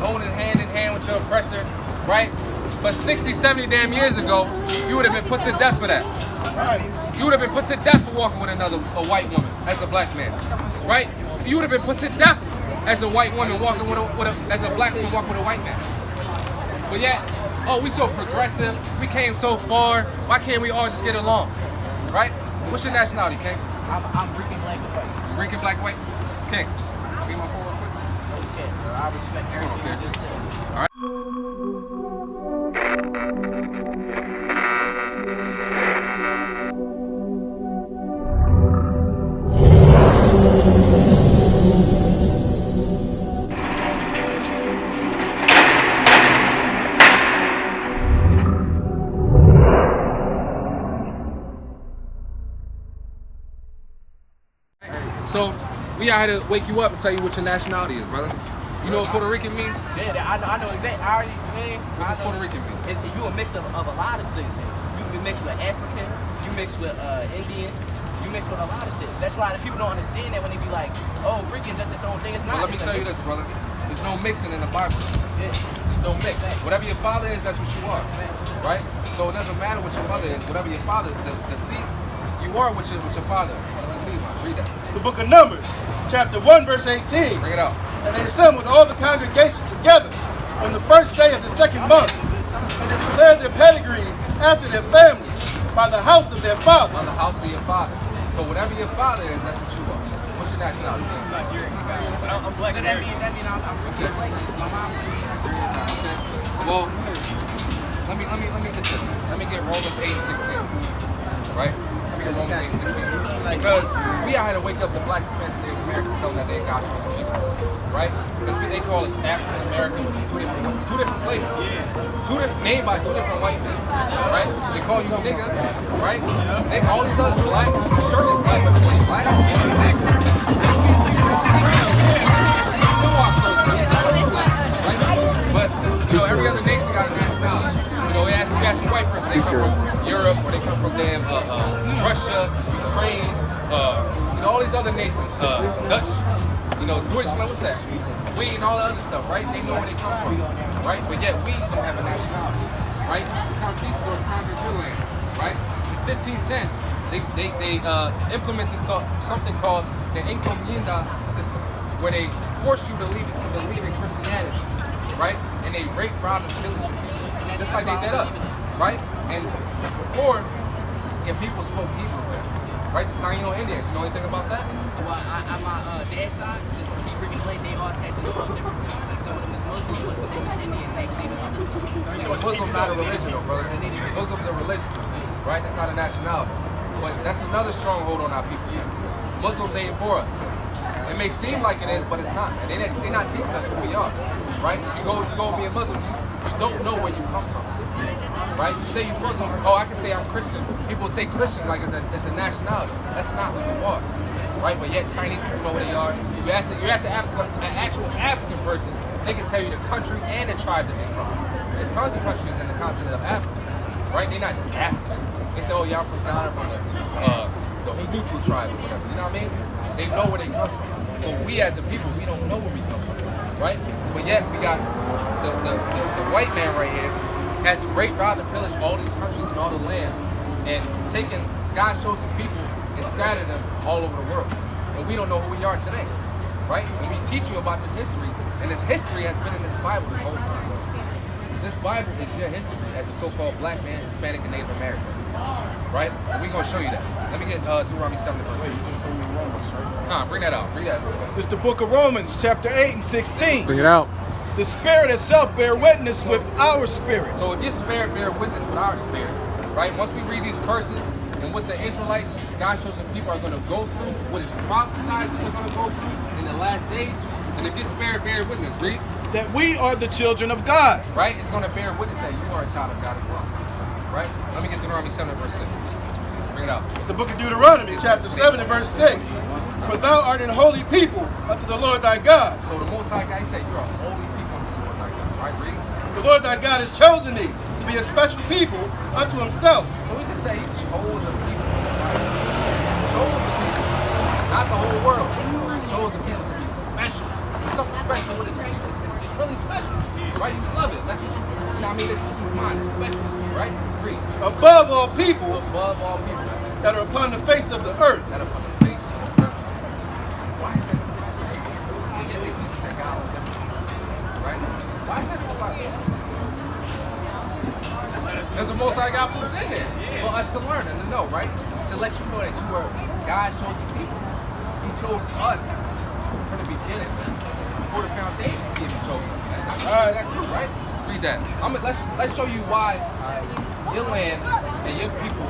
holding hand in hand with your oppressor, right? But 60, 70 damn years ago, you would have been put to death for that. You would have been put to death for walking with a white woman as a black man, right? You would have been put to death as a white woman walking as a black woman walking with a white man. But yet, oh, we so progressive, we came so far, why can't we all just get along, right? What's your nationality, King? I'm Rican black and white. You Rican black and white? King, give me my phone real quick. Okay, bro, I respect everything you just said. All right. So, we out here to wake you up and tell you what your nationality is, brother. You know what Puerto Rican means? Yeah, I know exactly. I already, man. What does Puerto Rican mean? You a mix of a lot of things. You mix with African, you mix with Indian, you mix with a lot of shit. That's why the people don't understand that when they be like, oh, Rican just its own thing. It's not. Well, let me tell you this, brother. There's no mixing in the Bible. Yeah. There's no mix. Whatever your father is, that's what you are, right? So it doesn't matter what your mother is. Whatever your father, the seed, you are what your father is. That's the seed line. Read that. It's the book of Numbers, chapter 1, verse 18. Bring it out. And they assembled all the congregation together on the first day of the second month, and they declared their pedigrees after their families by the house of their father. On the house of your father. So whatever your father is, that's what you are. What's your nationality? Nigerian. I'm black So that means I'm Rican black. My mom. Okay. Well, let me get this. Let me get Romans 8:16. Right? Let me get Romans 8:16. Because we out here to wake up the blacks, Hispanics, and Native Americans, tell them that they're God's chosen people. Right? Because they call us African American, which is two different places. Made by two different white men. Right? They call you nigga, right? They all these other black, the shirt is black, but it's black. But you know, every other nation got a nationality. You know, we ask a white person, they come from Europe or they come from Russia, Ukraine, you know, all these other nations, Dutch, you know, Deutschland, what's that? Sweden, all the other stuff, right? They know where they come from, right? But yet we don't have a nationality, right? The conquistadors conquered your land, right? In 1510, they implemented something called the encomienda system, where they force you to believe in Christianity, right? And they rape, rob, and pillage people, just like they did us, right? And before, if people spoke Hebrew, right? The Taino Indians, you know anything about that? Well, on my dad's side, since he Rican black, they all technically all different things. Like some of them is Muslim, but some of them is Indian, they believe in other stuff. So Muslim's not a religion, though, brother. Muslim's a religion, right? That's not a nationality. But that's another stronghold on our people. Muslims ain't for us. It may seem like it is, but it's not. And they're not teaching us who we are, right? You go be a Muslim, you don't know where you come from, right? You say you're Muslim, oh, I can say I'm Christian. People say Christian like it's a nationality. That's not who you are, right? But yet Chinese people know where they are. You ask an actual African person, they can tell you the country and the tribe that they're from. There's tons of countries in the continent of Africa, right? They're not just African. They say, oh, y'all from Ghana, from the Hutu tribe or whatever. You know what I mean? They know where they come from. But we as a people, we don't know where we come from, right? But yet we got the white man right here has raped, robbed, and pillaged all these countries and all the lands and taken God's chosen people and scattered them all over the world. And we don't know who we are today, right? And we teach you about this history, and this history has been in this Bible this whole time. This Bible is your history as a so-called black man, Hispanic, and Native American, right? And we're going to show you that. Let me get Deuteronomy 7 verse 6. Nah, bring that out. Read that. This is the book of Romans, chapter 8 and 16. Bring it out. The Spirit itself bear witness with our spirit. So if your spirit bear witness with our spirit, right? Once we read these curses and what the Israelites, God's chosen people are going to go through, what is prophesied what they're going to go through in the last days, and if your spirit bear witness, read. That we are the children of God. Right? It's going to bear witness that you are a child of God as well. Right? Let me get Deuteronomy 7 verse 6. Bring it out. It's the book of Deuteronomy, chapter 7 and verse 6. For thou art an holy people unto the Lord thy God. So the Most High God said you're a holy people unto the Lord thy God. Right? Read. The Lord thy God has chosen thee to be a special people unto himself. So we just say he chose the people in the Bible. Chose the people. Not the whole world. Chose the people to be special. There's something special with his people. It's really special, right? You love it. That's what you know what I mean? This is mine. It's special to you, right? Read. Above all people Above all people that are upon the face of the earth. that are upon the face of the earth. Why is that? They teach us that God was different, right? Why is that the Most High God? Because the Most High God put it in there for us to learn and to know, right? To let you know that you were God's chosen people. He chose us from the beginning, before the foundations even chose us. Man. All right, that too, right? Read that. Let's show you why your land and your people.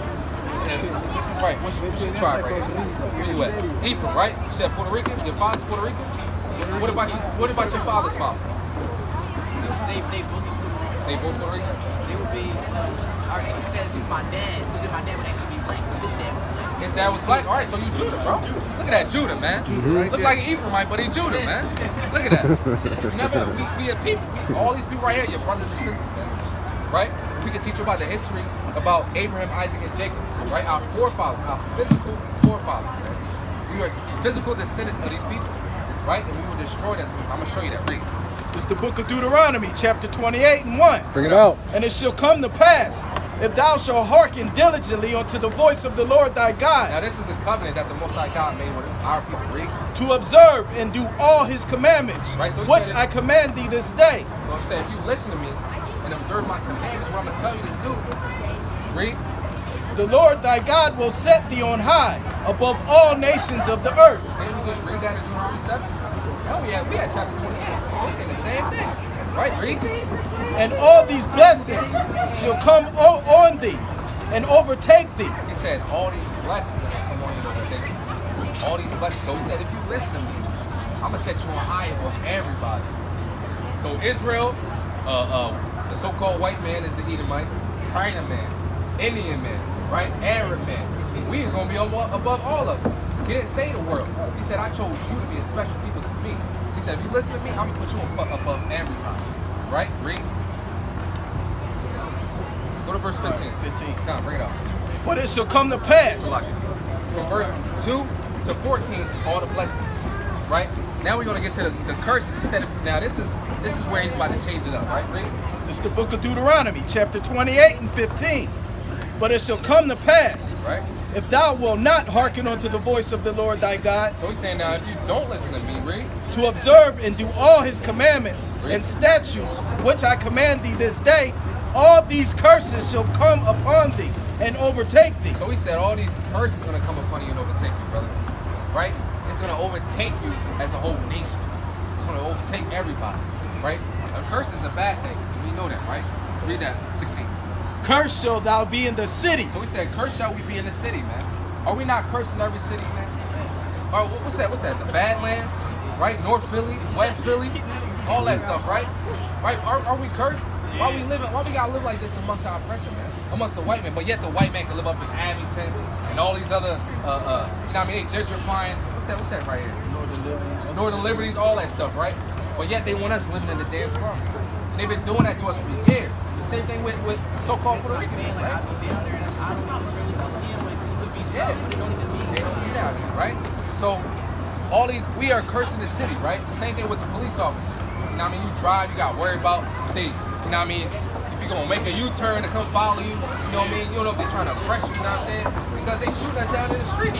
And this is right. What's your tribe right here? Where you at? Ephraim, right? You said Puerto Rican. Your father's Puerto Rican. What about you? What about your father's father? They both Puerto Rican. They would be. So our sister says he's my dad. So then my dad would actually be black. His dad was black. His dad was black. All right, so you Judah, bro. Look at that Judah, man. Look like an Ephraimite, but he's Judah, man. Look at that. Remember, we are people. All these people right here, your brothers and sisters, man. Right? We can teach you about the history about Abraham, Isaac, and Jacob. Right? Our forefathers, our physical forefathers, man. We are physical descendants of these people. Right? And we were destroyed as people. I'm gonna show you that. Read. It's the book of Deuteronomy, chapter 28 and 1. Bring it out. And it shall come to pass, if thou shalt hearken diligently unto the voice of the Lord thy God, Now this is a covenant that the Most High God made with our people. Read. to observe and do all his commandments, Right, so he which said I command thee this day. So it said, if you listen to me and observe my commandments, what I'm gonna tell you to do. Read. The Lord thy God will set thee on high above all nations of the earth. Didn't we just read that in Deuteronomy 7? No, we had chapter 28. So it's saying the same thing. Right? Read. And all these blessings shall come on thee and overtake thee. He said, all these blessings are gonna come on you and overtake you. All these blessings. So he said, if you listen to me, I'm gonna set you on high above everybody. So Israel, the so-called white man is the Edomite, China man, Indian man, right? Arab man. We is gonna be above all of them. He didn't say the world. He said, I chose you to be a special people to me. He said, if you listen to me, I'm gonna put you above everybody. Right? Read. Go to verse 15. 15. Come on, bring it up. But it shall come to pass. From verse 2 to 14 is all the blessings. Right? Now we're gonna get to the curses. He said, now this is where he's about to change it up, right? Read. It's the book of Deuteronomy, chapter 28 and 15. But it shall come to pass, Right? if thou wilt not hearken unto the voice of the Lord thy God, So he's saying now if you don't listen to me, read. to observe and do all his commandments Read. and statutes, which I command thee this day, all these curses shall come upon thee and overtake thee. So he said all these curses are gonna come upon you and overtake you, brother. Right? It's gonna overtake you as a whole nation. It's gonna overtake everybody. Right? A curse is a bad thing. We know that, right? Read that, 16. Cursed shall thou be in the city. So he said, cursed shall we be in the city, man. Are we not cursed in every city, man? Or what's that? What's that? The Badlands, right? North Philly, West Philly, all that stuff, right? Right? Are we cursed? Why we gotta live like this amongst our oppressor, man? Amongst the white man, but yet the white man can live up in Abington and all these other, you know what I mean? They gentrifying. What's that right here? Northern Liberties, all that stuff, right? But yet they want us living in the damn slums. And they've been doing that to us for years. The same thing with so-called Puerto Ricans, Like, right? I be down there and I don't even really be seeing what could be Yeah. something, but it don't even mean They don't get out there, right? So all these, we are cursing the city, right? The same thing with the police officer. You know what I mean? You drive, you got worried about if they, you know what I mean? If you're gonna make a U-turn to come follow you, you know what I mean? You don't know if they're trying to oppress you, you know what I'm saying? Because they shooting us down in the street.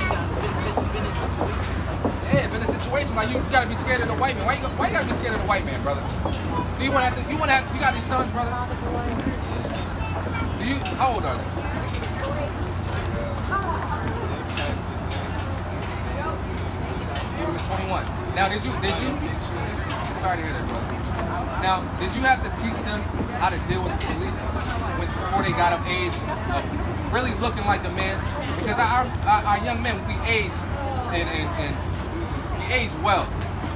been in situations like that. Yeah, been in a situation like you gotta be scared of the white man. Why you gotta be scared of the white man, brother? Do you wanna have to, you got these sons, brother? How old are they? Even 21. Now did you sorry to hear that, brother. Now, did you have to teach them how to deal with the police before they got of age of really looking like a man? Because our young men, we age and we age well.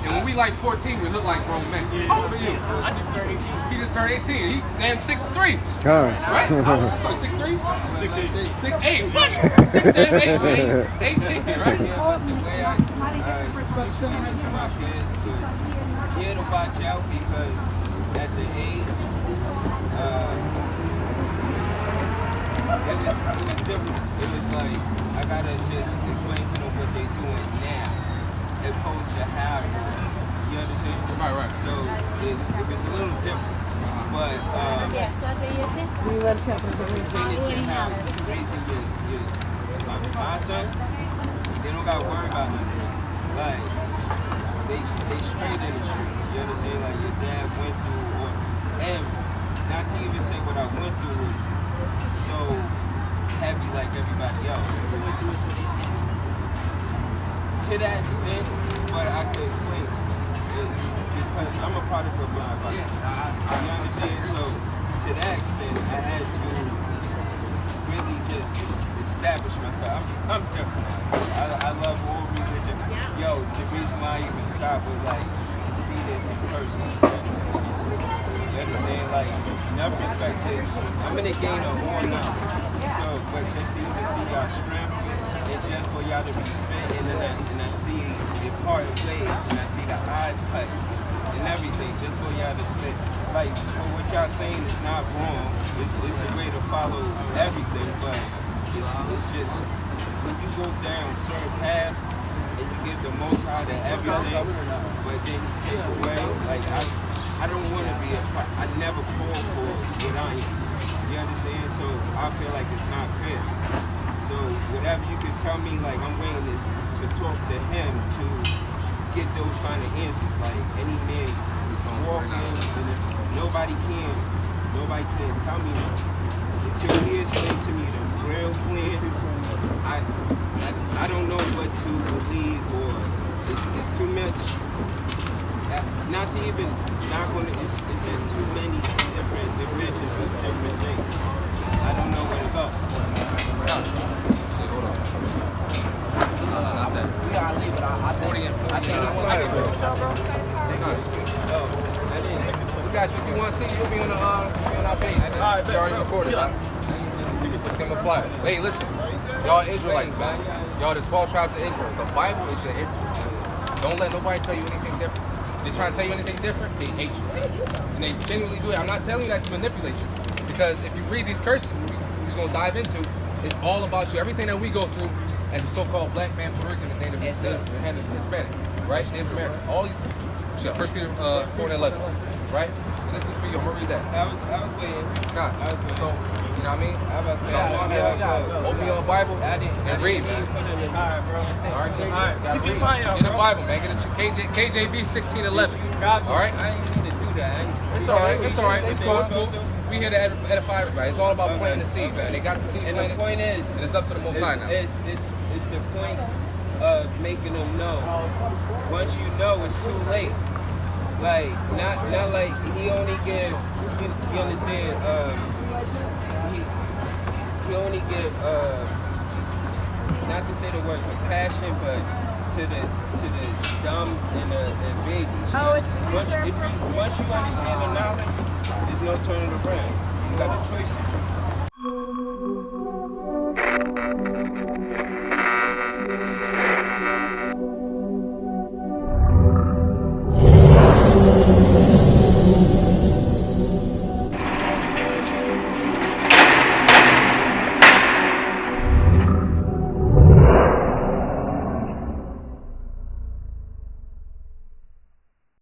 And when we like 14, we look like grown men. How old are you? I just turned 18. He just turned 18. He damn 6'3". Come. Right? I was 6'3"? 6'8". 6'8". What? 6 damn 8, 18, right? The way I explain it to my kids is you had to watch out because at the age, it was different. It was like, I gotta just explain to them what they're doing now, as opposed to how You understand? Right. So it was a little different. But pertaining to how raising my son, they don't got to worry about nothing. Like, they straight in the streets. You understand? Like, your dad went through, and not to even say what I went through was so heavy like everybody else. To that extent, but I could explain it. Because I'm a product of my environment. You understand? So to that extent, I had to really just establish myself. I'm different. I love all religion. Yo, the reason why I even stopped was like to see this in person. You understand? Like, enough respect to I'm in a game of more now. So, but just to even see y'all strength, and just for y'all to be spent, and I see it parting ways, and I see the eyes cut and everything, just for y'all to spend. Like, for what y'all saying is not wrong. It's a way to follow everything, but it's just when you go down certain paths and you give the most out of everything, but then you take away. Like, I don't want to be I never call for what I am. You understand? So I feel like it's not fair. So whatever you can tell me, like, I'm waiting to talk to him to get those kind of answers. Like, any man's walking, and nobody can tell me until he explains to me the real plan. I don't know what to believe, or it's too much. Not to even knock on it. It's just too many different divisions of different things. I don't know where to go. Let's see, hold on. No, not that. We gotta leave it. I think We got you. If you want to see, you'll be on our page. Man. It's already recorded. Right? Just give him a flyer. Hey, listen. Y'all Israelites, man. Y'all the 12 tribes of Israel. The Bible is your history. Don't let nobody tell you anything different. They try to tell you anything different, they hate you. And they genuinely do it. I'm not telling you that to manipulate you. Because if you read these curses we're going to dive into, it's all about you. Everything that we go through as a so-called black man, Puerto Rican, and Native Hispanic, right? Native American. All these, 1 Peter 4:11, right? And this is for you. I'm going to read that. I was waiting. Nah. So, you know what I mean? I was about to say, open your Bible and read, man. All right, Just be read. quiet, Get the bro. Bible, man. Get it to KJV 16:11. Gotcha. All right? I ain't need to do that. It's all right. It's all right. It's cool. It's cool. We here to edify everybody. It's all about planting the seed, man. They got the seed And planted. the point is, And it's up to the Most High now. it's the point of making them know. Once you know, it's too late. Like, not like he only give. You understand? He only give. Not to say the word compassion, but to the dumb and babies. Once you understand the knowledge, there's no turning around. You got a choice to